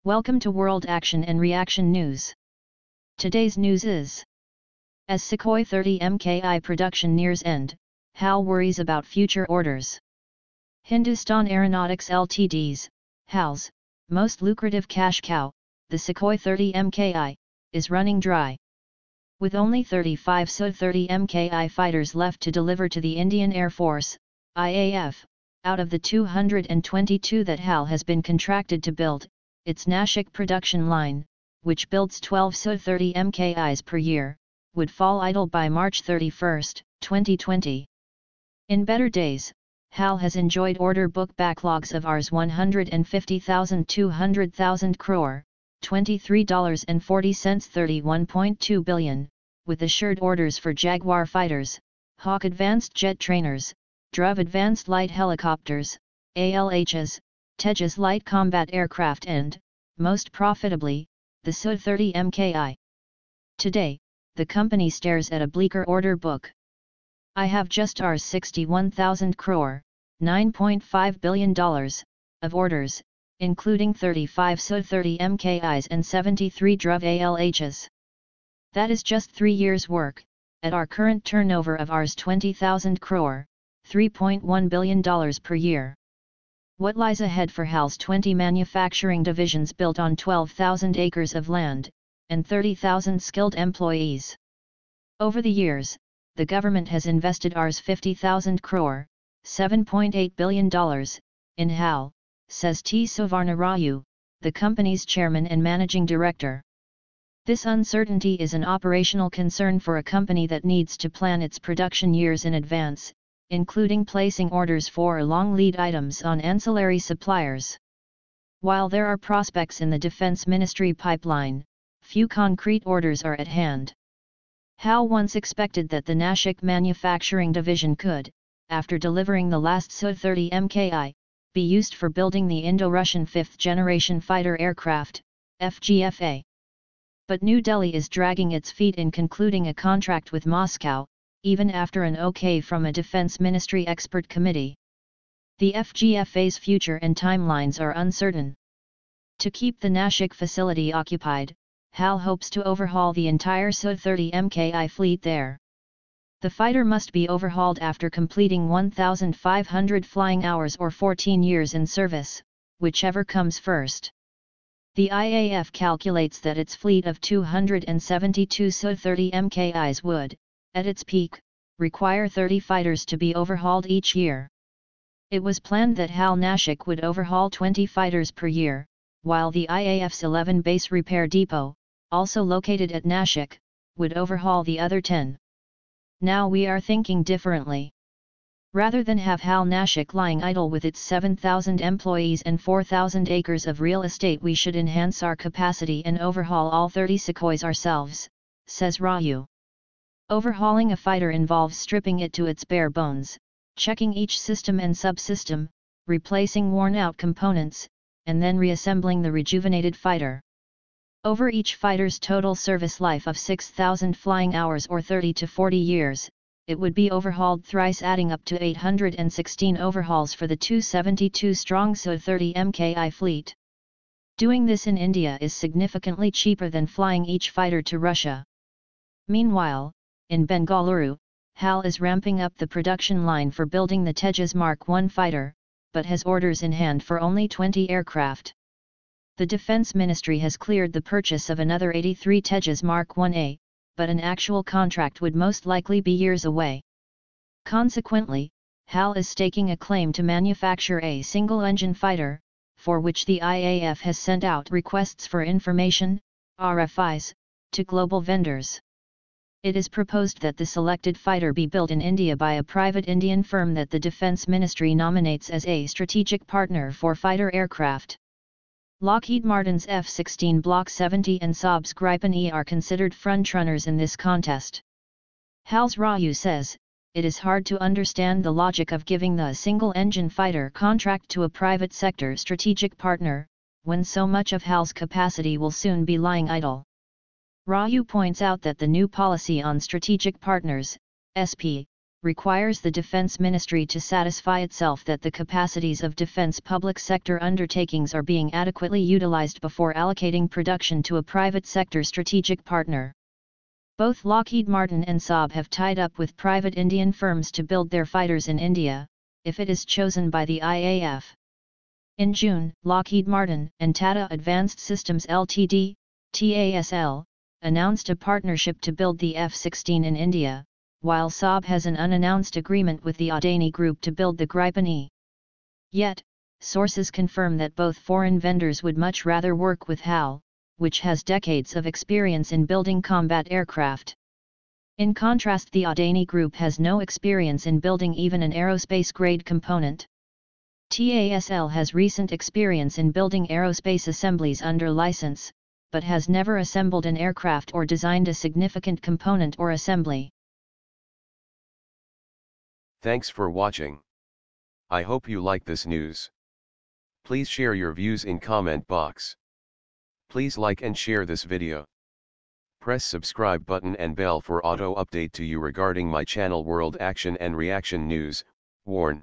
Welcome to World Action and Reaction News. Today's news is: as Sukhoi 30 Mki production nears end, HAL worries about future orders. Hindustan Aeronautics Ltd's, HAL's, most lucrative cash cow, the Sukhoi 30 Mki, is running dry. With only 35 Su-30 Mki fighters left to deliver to the Indian Air Force, IAF, out of the 222 that HAL has been contracted to build, its Nashik production line, which builds 12 Su-30 Mkis per year, would fall idle by March 31, 2020. In better days, HAL has enjoyed order book backlogs of Rs 150,000 to 200,000 crore, $23.40 31.2 billion, with assured orders for Jaguar fighters, Hawk advanced jet trainers, Dhruv advanced light helicopters, ALHs, Tejas light combat aircraft and, most profitably, the Su-30 Mki. Today, the company stares at a bleaker order book. I have just Rs 61,000 crore, $9.5 billion, of orders, including 35 Su-30 Mkis and 73 Dhruv ALHs. That is just 3 years' work, at our current turnover of Rs 20,000 crore, $3.1 billion per year. What lies ahead for HAL's 20 manufacturing divisions built on 12,000 acres of land, and 30,000 skilled employees? Over the years, the government has invested Rs 50,000 crore, $7.8 billion, in HAL, says T. Suvarna Raju, the company's chairman and managing director. This uncertainty is an operational concern for a company that needs to plan its production years in advance, including placing orders for long lead items on ancillary suppliers. While there are prospects in the Defense Ministry pipeline, few concrete orders are at hand. HAL once expected that the Nashik manufacturing division could, after delivering the last Su-30 Mki, be used for building the Indo-Russian fifth-generation fighter aircraft, FGFA. But New Delhi is dragging its feet in concluding a contract with Moscow, even after an okay from a Defense Ministry expert committee. The FGFA's future and timelines are uncertain. To keep the Nashik facility occupied, HAL hopes to overhaul the entire Su-30 Mki fleet there. The fighter must be overhauled after completing 1,500 flying hours or 14 years in service, whichever comes first. The IAF calculates that its fleet of 272 Su-30 Mkis would, at its peak, require 30 fighters to be overhauled each year. It was planned that HAL Nashik would overhaul 20 fighters per year, while the IAF's 11 base repair depot, also located at Nashik, would overhaul the other 10. Now we are thinking differently. Rather than have HAL Nashik lying idle with its 7,000 employees and 4,000 acres of real estate, we should enhance our capacity and overhaul all 30 Sukhois ourselves, says Raju. Overhauling a fighter involves stripping it to its bare bones, checking each system and subsystem, replacing worn-out components, and then reassembling the rejuvenated fighter. Over each fighter's total service life of 6,000 flying hours or 30 to 40 years, it would be overhauled thrice, adding up to 816 overhauls for the 272-strong Su-30 Mki fleet. Doing this in India is significantly cheaper than flying each fighter to Russia. Meanwhile, in Bengaluru, HAL is ramping up the production line for building the Tejas Mark I fighter, but has orders in hand for only 20 aircraft. The Defense Ministry has cleared the purchase of another 83 Tejas Mark IA, but an actual contract would most likely be years away. Consequently, HAL is staking a claim to manufacture a single-engine fighter, for which the IAF has sent out requests for information, RFIs, to global vendors. It is proposed that the selected fighter be built in India by a private Indian firm that the Defense Ministry nominates as a strategic partner for fighter aircraft. Lockheed Martin's F-16 Block 70 and Saab's Gripen E are considered frontrunners in this contest. HAL's Raju says, it is hard to understand the logic of giving the single-engine fighter contract to a private sector strategic partner, when so much of HAL's capacity will soon be lying idle. Raju points out that the new policy on strategic partners, SP, requires the Defense Ministry to satisfy itself that the capacities of defense public sector undertakings are being adequately utilized before allocating production to a private sector strategic partner. Both Lockheed Martin and Saab have tied up with private Indian firms to build their fighters in India, if it is chosen by the IAF. In June, Lockheed Martin and Tata Advanced Systems Ltd, TASL, announced a partnership to build the F-16 in India, while Saab has an unannounced agreement with the Adani Group to build the Gripen E. Yet, sources confirm that both foreign vendors would much rather work with HAL, which has decades of experience in building combat aircraft. In contrast, the Adani Group has no experience in building even an aerospace-grade component. TASL has recent experience in building aerospace assemblies under license, but has never assembled an aircraft or designed a significant component or assembly. Thanks for watching. I hope you like this news. Please share your views in comment box. Please like and share this video. Press subscribe button and bell for auto update to you regarding my channel World Action and Reaction News. Warn.